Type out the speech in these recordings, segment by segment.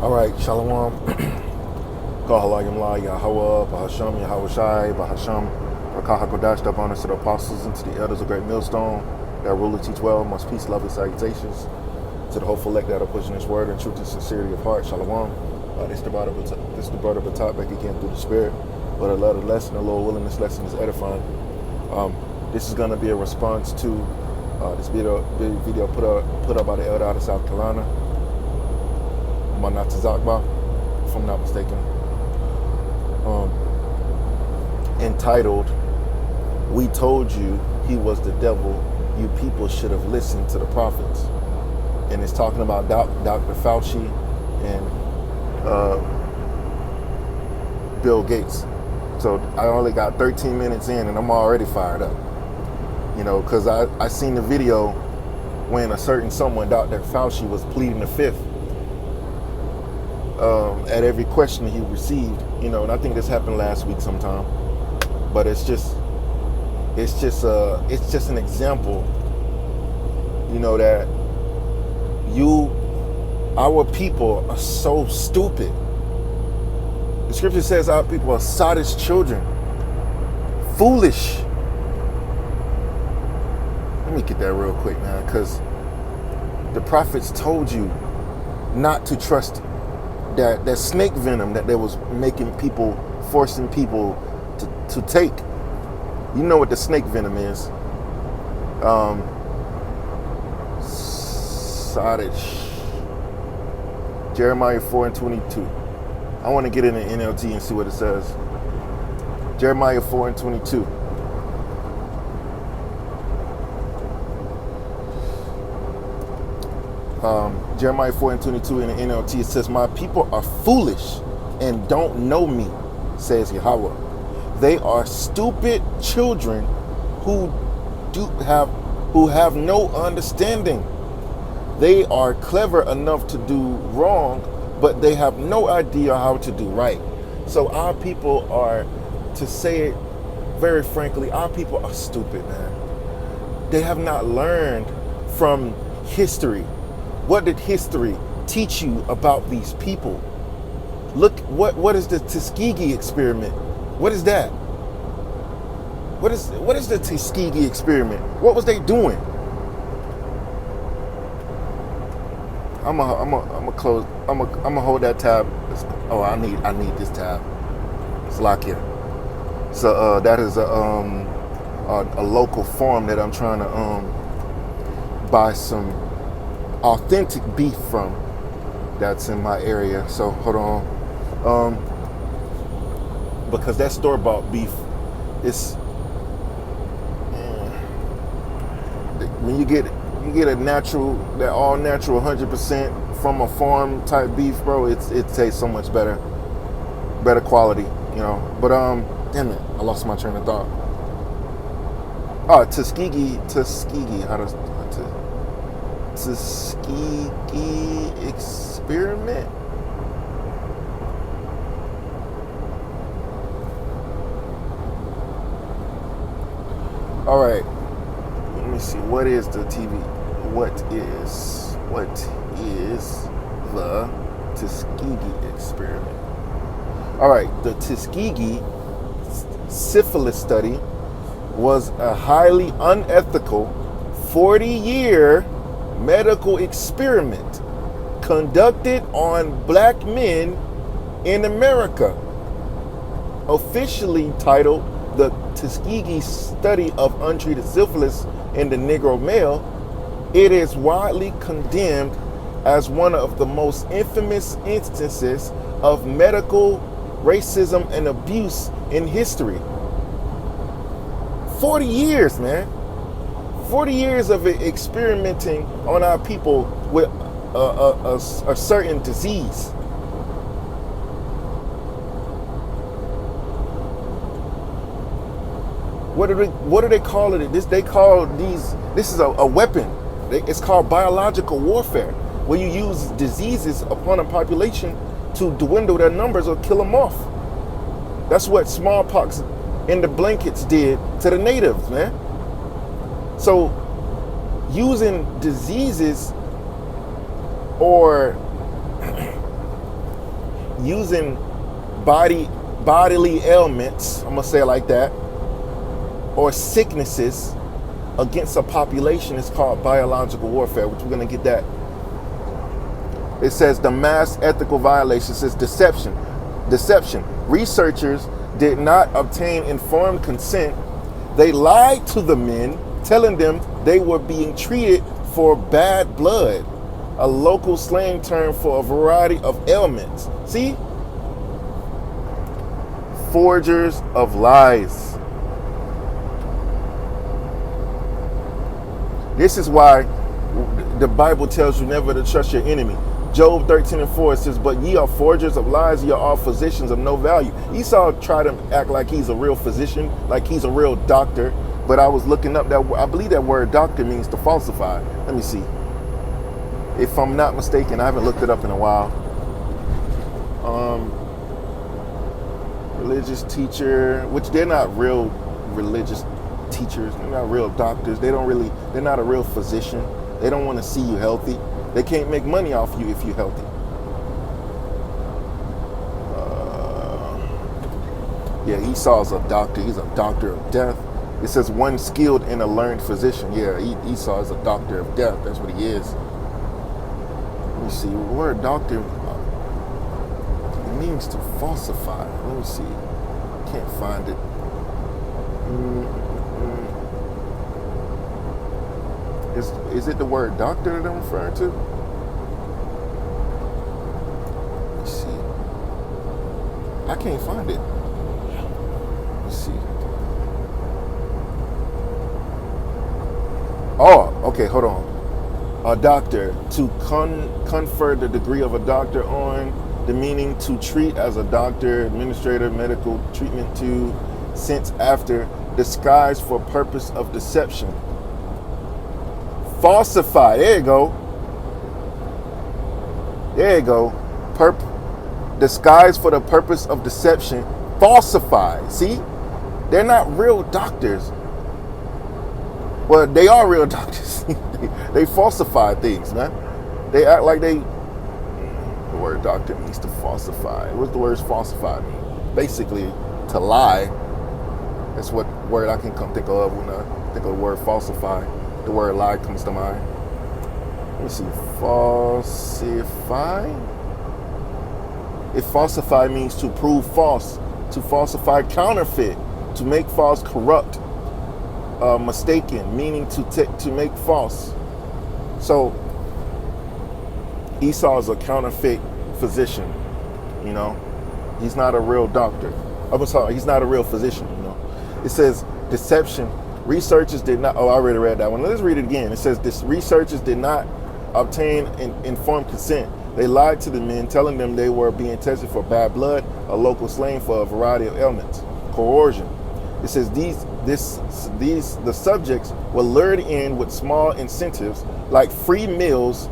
All right, Shalom. Kahalayim La Yahweh, Bahasham Yahweh Shai, Bahasham, Rakah HaKodash, the bonus to the apostles and to the elders of Great Millstone, that rule and teach well, most peace, love, and salutations to the hopeful elect that are pushing this word in truth and sincerity of heart. Shalom. This is the brother of a top back again through the spirit, but a lot of lesson, the Lord willing, this lesson is edifying. This is going to be a response to this video put up by the elder out of South Carolina, Manat Zakba, if I'm not mistaken, entitled, "We told you he was the devil. You people should have listened to the prophets." And it's talking about Dr. Fauci and Bill Gates. So I only got 13 minutes in and I'm already fired up. You know, because I seen the video when a certain someone, Dr. Fauci, was pleading the fifth at every question he received. You know, and I think this happened last week sometime. But it's just an example, you know, that our people are so stupid. The scripture says our people are sottish children, foolish. Let me get that real quick, man, because the prophets told you not to trust that snake venom that they was forcing people to take. You know what the snake venom is. Sottish. Jeremiah 4:22. I want to get in the NLT and see what it says. Jeremiah 4:22. Jeremiah 4:22 in the NLT, it says, "My people are foolish and don't know me, says Yahweh. They are stupid children who have no understanding. They are clever enough to do wrong, but they have no idea how to do right." So our people are, to say it very frankly, our people are stupid, man. They have not learned from history. What did history teach you about these people? Look, what is the Tuskegee experiment? What is that? What is the Tuskegee experiment? What was they doing? I'm gonna close. I'm gonna hold that tab. Oh, I need this tab. It's locked here. So that is a local farm that I'm trying to buy some authentic beef from. That's in my area. So hold on, because that store-bought beef, it's when you get a natural, that all natural 100% from a farm type beef, bro, it tastes so much better quality, you know. But damn it, I lost my train of thought. Oh, Tuskegee, Tuskegee experiment. All right, let me see. What is the TV? What is the Tuskegee experiment? All right, the Tuskegee syphilis study was a highly unethical 40-year medical experiment conducted on black men in America, officially titled the Tuskegee Study of Untreated Syphilis in the Negro Male. It is widely condemned as one of the most infamous instances of medical racism and abuse in history. 40 years, man. 40 years of experimenting on our people with a certain disease. What do they call it? This is a weapon. It's called biological warfare, where you use diseases upon a population to dwindle their numbers or kill them off. That's what smallpox in the blankets did to the natives, man. So using diseases or using bodily ailments, I'm gonna say it like that, or sicknesses against a population is called biological warfare, which we're gonna get that. It says the mass ethical violation. It says deception. Researchers did not obtain informed consent. They lied to the men, telling them they were being treated for bad blood, a local slang term for a variety of ailments. See? Forgers of lies. This is why the Bible tells you never to trust your enemy. Job 13:4 says, but ye are forgers of lies, ye are all physicians of no value. Esau tried to act like he's a real physician, like he's a real doctor. But I was looking up that, I believe that word doctor means to falsify. Let me see. If I'm not mistaken, I haven't looked it up in a while. Religious teacher, which they're not real religious teachers. They're not real doctors. They're not a real physician. They don't want to see you healthy. They can't make money off you if you're healthy. Yeah, Esau's a doctor. He's a doctor of death. It says one skilled and a learned physician. Yeah, Esau is a doctor of death. That's what he is. Let me see. The word doctor, it means to falsify. Let me see. Can't find it. Is it the word doctor that I'm referring to? Let's see. I can't find it. Let's see. Oh, okay, hold on. A doctor, to confer the degree of a doctor on, the meaning to treat as a doctor, administrator, medical treatment to, since after, disguised for purpose of deception. Falsify. There you go. There you go. Disguised for the purpose of deception. Falsify. See? They're not real doctors. Well, they are real doctors. They falsify things, man. They act like they... The word doctor means to falsify. What does the word falsify mean? Basically, to lie. That's what word I can think of when I think of the word falsify. The word lie comes to mind. Let me see. Falsify? If falsify means to prove false, to falsify, counterfeit, to make false, corrupt, mistaken, meaning to make false. So Esau is a counterfeit physician. You know, he's not a real doctor. I'm sorry, he's not a real physician. You know, it says deception. Researchers did not, I already read that one. Let's read it again. It says this: researchers did not obtain informed consent. They lied to the men, telling them they were being tested for bad blood, a local slang for a variety of ailments. Coercion. It says the subjects were lured in with small incentives like free meals,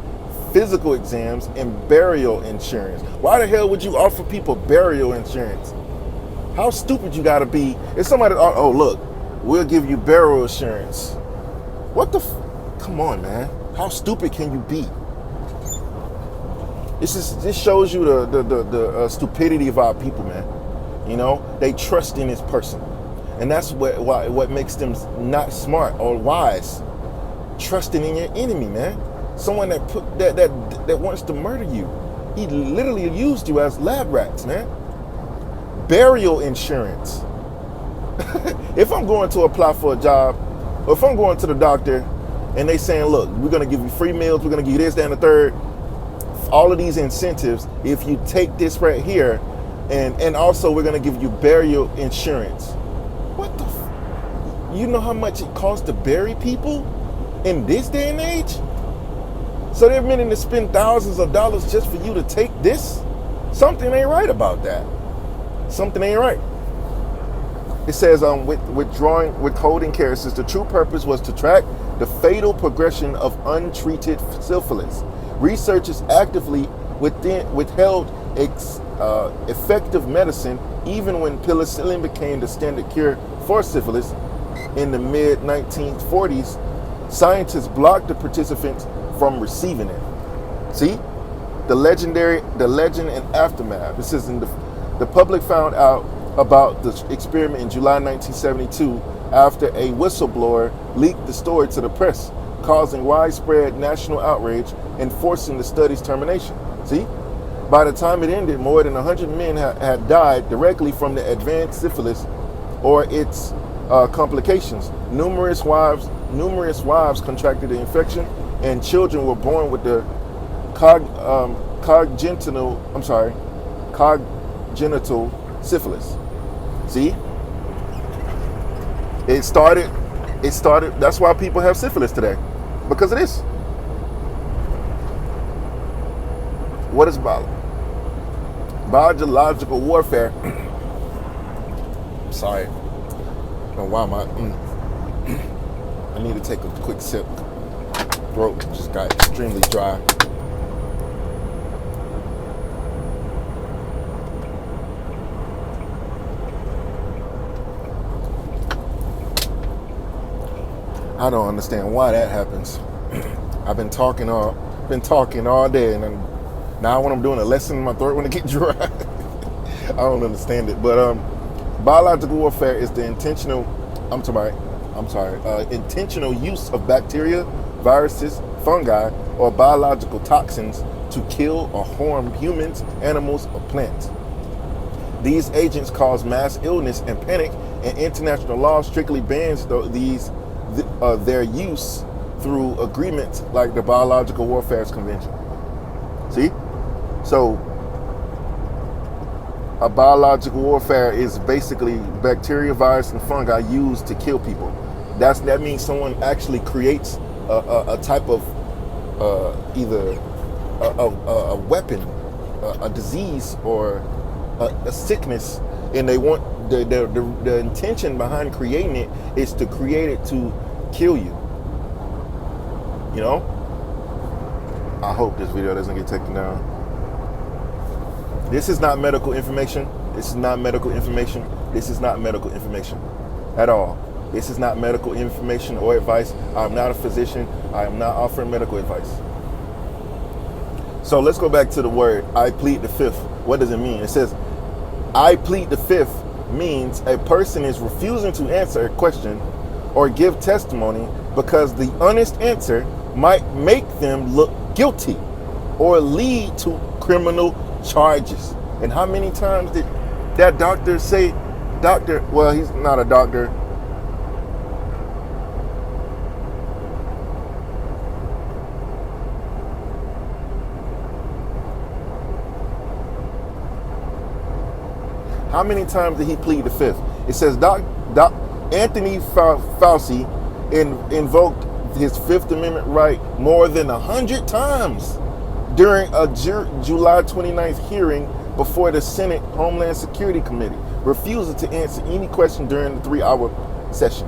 physical exams, and burial insurance. Why the hell would you offer people burial insurance? How stupid you gotta be? If somebody, oh look, we'll give you burial insurance. What the come on, man. How stupid can you be? This shows you the stupidity of our people, man. You know, they trust in this person. And that's what makes them not smart or wise. Trusting in your enemy, man. Someone that wants to murder you. He literally used you as lab rats, man. Burial insurance. If I'm going to apply for a job, or if I'm going to the doctor and they saying, look, we're going to give you free meals, we're going to give you this, that, and the third, all of these incentives, if you take this right here, and also we're going to give you burial insurance. What the you know how much it costs to bury people in this day and age? So they're willing to spend thousands of dollars just for you to take this? Something ain't right about that. Something ain't right. It says withholding care. It says the true purpose was to track the fatal progression of untreated syphilis. Researchers actively withheld effective medicine even when penicillin became the standard cure for syphilis in the mid-1940s. Scientists blocked the participants from receiving it. See? The legend and aftermath. This is the public found out about the experiment in July 1972 after a whistleblower leaked the story to the press, causing widespread national outrage and forcing the study's termination. See? By the time it ended, more than 100 men had died directly from the advanced syphilis or its complications. Numerous wives contracted the infection, and children were born with the congenital syphilis. See? It started, that's why people have syphilis today. Because of this. What is biological warfare? Sorry. I don't know why I need to take a quick sip. Throat just got extremely dry. I don't understand why that happens. I've been talking all day, and now when I'm doing a lesson, my throat when it get dry. I don't understand it, but biological warfare is the intentional use of bacteria, viruses, fungi, or biological toxins to kill or harm humans, animals, or plants. These agents cause mass illness and panic, and international law strictly bans their use through agreements like the Biological Warfare Convention. See? So, a biological warfare is basically bacteria, virus, and fungi used to kill people. That means someone actually creates a type of either a weapon, a disease, or a sickness, and they want the intention behind creating it is to create it to kill you. You know? I hope this video doesn't get taken down. This is not medical information. This is not medical information. This is not medical information at all. This is not medical information or advice. I'm not a physician. I am not offering medical advice. So let's go back to the word, I plead the fifth. What does it mean? It says, I plead the fifth means a person is refusing to answer a question or give testimony because the honest answer might make them look guilty or lead to criminal charges. And how many times did that doctor say, well, he's not a doctor. How many times did he plead the fifth? It says Anthony Fauci invoked his Fifth Amendment right more than 100 times during a July 29th hearing before the Senate Homeland Security Committee, refusing to answer any question during the 3-hour session.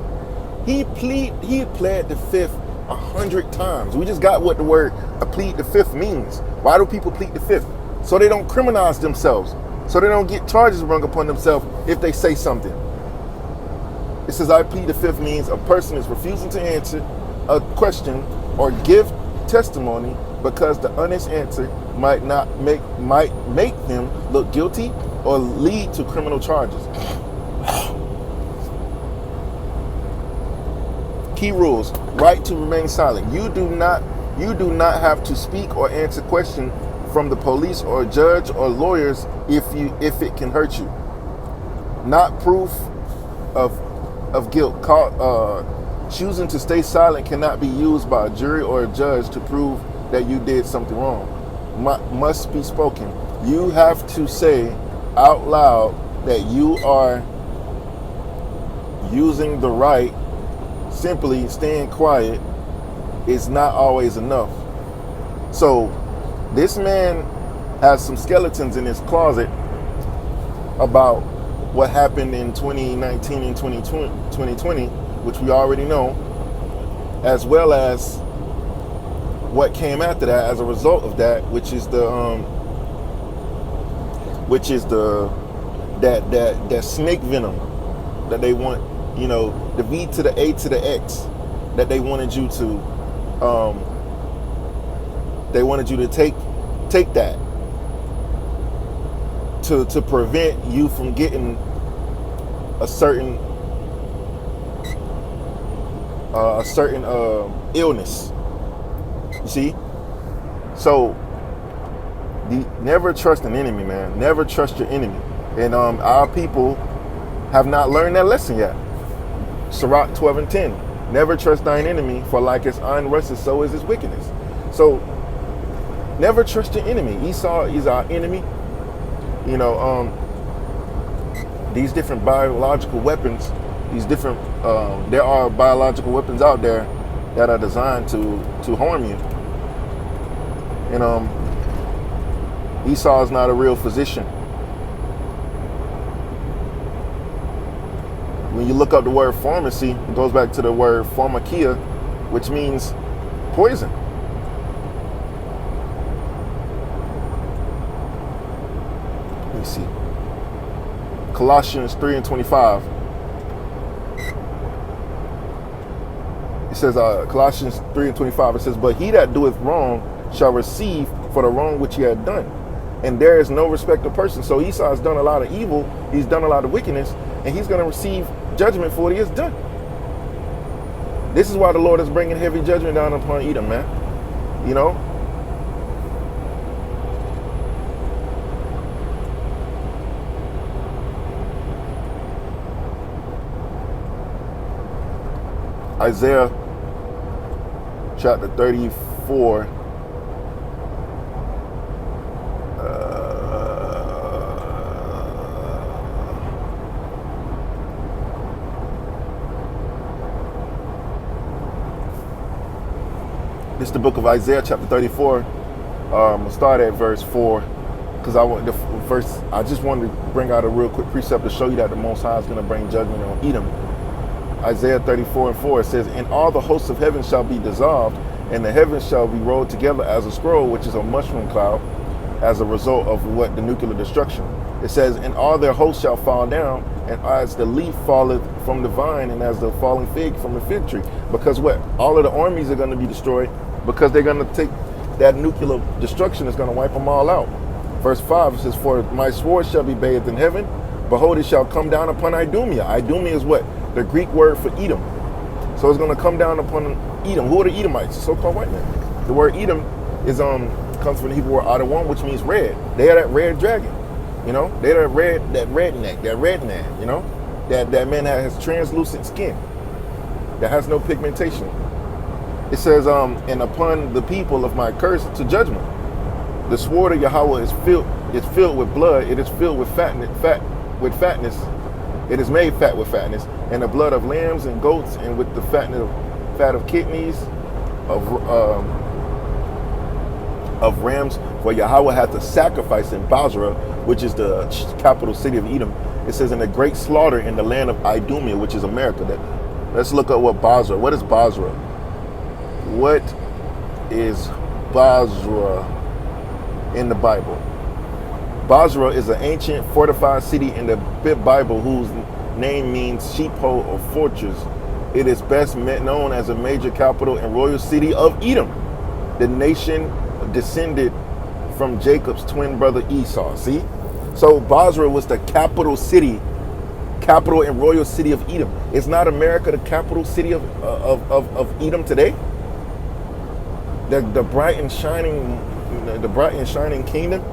He pled the fifth 100 times. We just got what the word plead the fifth means. Why do people plead the fifth? So they don't criminalize themselves. So they don't get charges rung upon themselves if they say something. It says I plead the fifth means a person is refusing to answer a question or give testimony because the honest answer might make them look guilty or lead to criminal charges. Key rules: right to remain silent. You do not have to speak or answer questions from the police or judge or lawyers if it can hurt you. Not proof of guilt. Choosing to stay silent cannot be used by a jury or a judge to prove that you did something wrong. Must be spoken. You have to say out loud that you are using the right. Simply staying quiet is not always enough. So this man has some skeletons in his closet about what happened in 2019 and 2020, which we already know, as well as what came after that as a result of that, which is that snake venom that they want, the V to the A to the X that they wanted you to take take that to prevent you from getting a certain illness. You see? So never trust an enemy, man. Never trust your enemy. And our people have not learned that lesson yet. Sirach 12:10. Never trust thine enemy, for like his unrest, so is his wickedness. So never trust your enemy. Esau is our enemy. You know, these different biological weapons, there are biological weapons out there that are designed to harm you. And Esau is not a real physician. When you look up the word pharmacy, it goes back to the word pharmakia, which means poison. Let me see. Colossians 3:25. It says, Colossians 3:25, it says, but he that doeth wrong shall receive for the wrong which he had done. And there is no respect of person. So Esau has done a lot of evil, he's done a lot of wickedness, and he's going to receive judgment for what he has done. This is why the Lord is bringing heavy judgment down upon Edom, man. You know? Isaiah chapter 34. This is the book of Isaiah chapter 34. We'll start at verse 4 because I just wanted to bring out a real quick precept to show you that the Most High is going to bring judgment on Edom. Isaiah 34:4, it says, and all the hosts of heaven shall be dissolved, and the heavens shall be rolled together as a scroll, which is a mushroom cloud, as a result of the nuclear destruction. It says, and all their hosts shall fall down, and as the leaf falleth from the vine, and as the falling fig from the fig tree. Because what? All of the armies are going to be destroyed, because they're going to take that nuclear destruction is going to wipe them all out. Verse 5, it says, for my sword shall be bathed in heaven, behold, it shall come down upon Idumea. Idumea is what? The Greek word for Edom. So it's going to come down upon Edom. Who are the Edomites? The so-called white men. The word Edom is comes from the Hebrew word Adawam, which means red. They are that red dragon. You know, they're that redneck, you know, that man that has translucent skin, that has no pigmentation. It says, and upon the people of my curse to judgment. The sword of Yahweh is filled with blood. It is filled with fatness. It is made fat with fatness, and the blood of lambs and goats, and with the fat of kidneys of rams. For Yahweh hath a sacrifice in Basra, which is the capital city of Edom. It says, in a great slaughter in the land of Idumea, which is America. Let's look at what Basra. What is Basra? What is Basra in the Bible? Basra is an ancient fortified city in the Bible whose name means sheepfold or fortress. It is best known as a major capital and royal city of Edom, the nation descended from Jacob's twin brother Esau. See? So Basra was the capital and royal city of Edom. Is not America the capital city of Edom today? The bright and shining kingdom.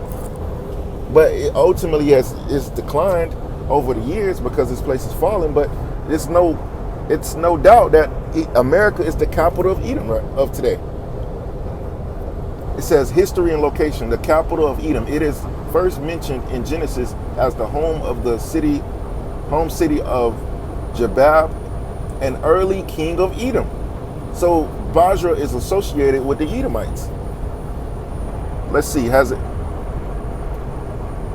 But it ultimately it's declined over the years because this place is fallen. But it's no doubt that America is the capital of Edom of today. It says history and location. The capital of Edom. It is first mentioned in Genesis as the home city of Jabab, an early king of Edom. So Basra is associated with the Edomites. Let's see.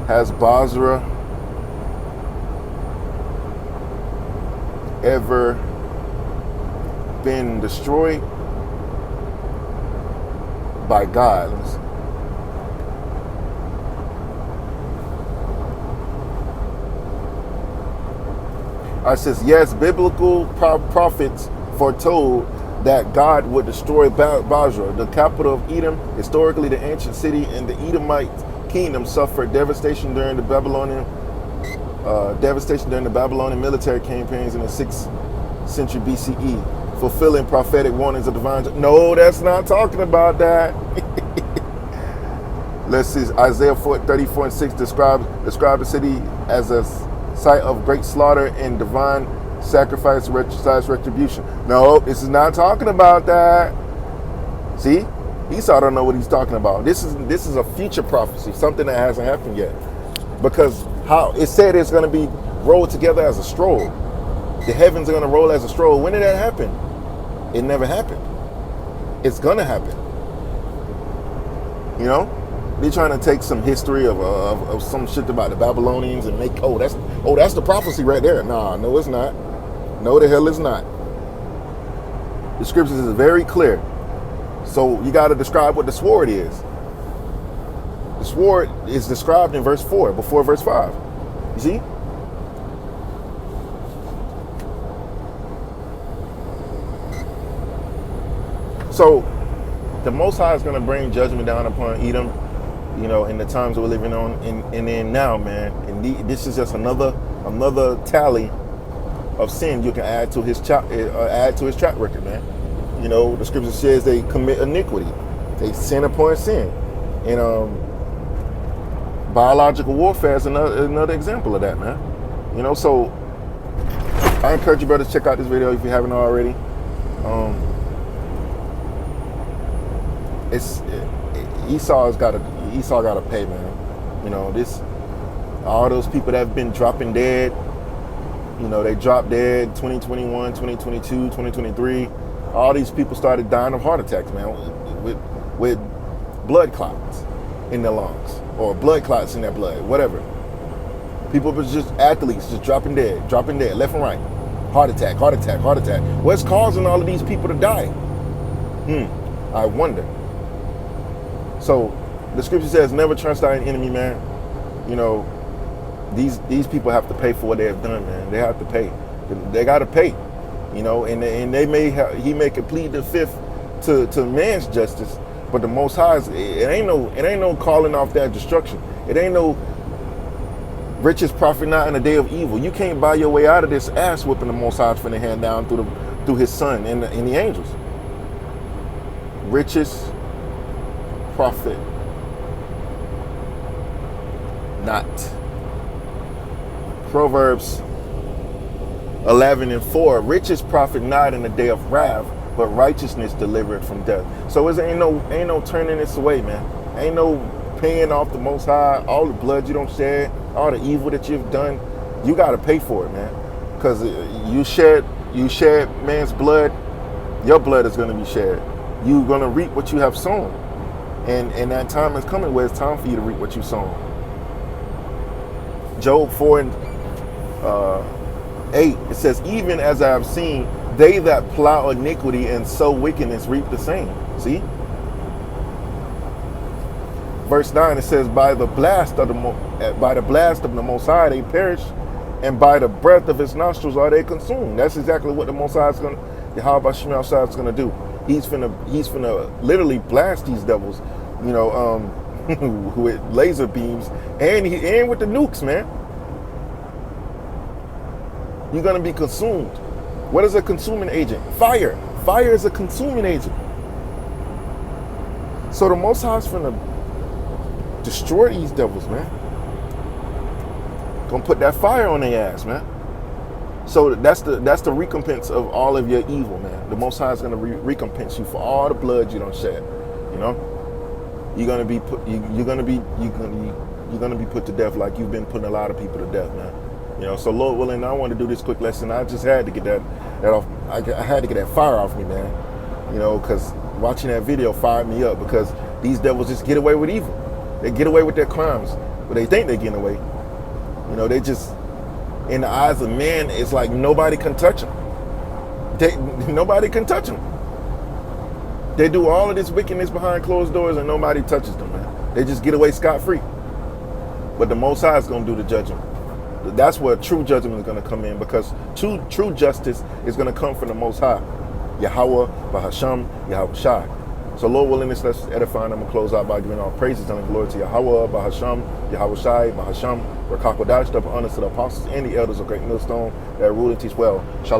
Has Basra ever been destroyed by God? It says, yes, biblical prophets foretold that God would destroy Basra, the capital of Edom, historically the ancient city, and the Edomite kingdom suffered devastation during the Babylonian military campaigns in the 6th century BCE, fulfilling prophetic warnings of divine. No, that's not talking about that. Let's see, Isaiah 34 and 6 describe the city as a site of great slaughter and divine sacrifice, retribution. No, this is not talking about that. See, Esau don't know what he's talking about. This is a future prophecy, something that hasn't happened yet. Because how it said it's going to be rolled together as a scroll. The heavens are going to roll as a scroll. When did that happen? It never happened. It's going to happen. You know, they're trying to take some history of some shit about the Babylonians and make that's the prophecy right there. Nah, no, it's not. No, the hell it's not. The scriptures is very clear. So you got to describe what the sword is. The sword is described in verse 4, before verse 5. You see? So the Most High is going to bring judgment down upon Edom, you know, in the times that we're living on, and then now, man. And this is just another tally of sin you can add to his track record, man. You know, the scripture says they commit iniquity, they sin upon sin, and biological warfare is another example of that, man. You know, so I encourage you, brothers, to check out this video if you haven't already. Esau got to pay, man. You know, all those people that have been dropping dead. You know, they dropped dead 2021, 2022, 2023. All these people started dying of heart attacks, man, with blood clots in their lungs or blood clots in their blood, whatever. People were just athletes, just dropping dead, left and right. Heart attack. What's causing all of these people to die? I wonder. So the scripture says, never trust thy enemy, man. You know, these people have to pay for what they have done, man. They have to pay. They got to pay. You know, and he may plead the fifth to man's justice, but the Most High, it ain't no calling off that destruction. It ain't no riches profit not in the day of evil. You can't buy your way out of this ass whipping the Most High finna hand down through his Son and the angels. Riches profit not. Proverbs 11:4, riches profit not in the day of wrath, but righteousness delivered from death. So ain't no turning this away, man. Ain't no paying off the Most High. All the blood you don't shed, all the evil that you've done, you got to pay for it, man. Because you shed man's blood, your blood is going to be shed. You're going to reap what you have sown, and that time is coming where it's time for you to reap what you sown. Job 4:8, it says, even as I have seen, they that plow iniquity and sow wickedness reap the same. See? Verse 9, it says, by the blast of the Most High they perish, and by the breath of his nostrils are they consumed. That's exactly what the Most High is going to, Yahweh Shemel Shai is going to do. He's finna literally blast these devils, you know, with laser beams and with the nukes, man. You're gonna be consumed. What is a consuming agent? Fire. Fire is a consuming agent. So the Most High is finna destroy these devils, man. Gonna put that fire on their ass, man. So that's the recompense of all of your evil, man. The Most High is gonna recompense you for all the blood you don't shed. You know, you're gonna be put to death like you've been putting a lot of people to death, man. You know, so Lord willing, I want to do this quick lesson. I just had to get that off. I had to get that fire off me, man. You know, because watching that video fired me up, because these devils just get away with evil. They get away with their crimes, but they think they're getting away. You know, they just, in the eyes of man, it's like nobody can touch them. Nobody can touch them. They do all of this wickedness behind closed doors and nobody touches them, man. They just get away scot-free. But the Most High is going to do the judging. That's where true judgment is going to come in, because true justice is going to come from the Most High. Yahweh, Bahasham, Yahweh Shai. So Lord willing, this let's edify, and I'm going to close out by giving all praises and glory to Yahweh, Bahasham, Yahweh Shai, Bahasham, Rakakwadash, double honors to the apostles and the elders of Great Millstone that rule and teach well. Shalom.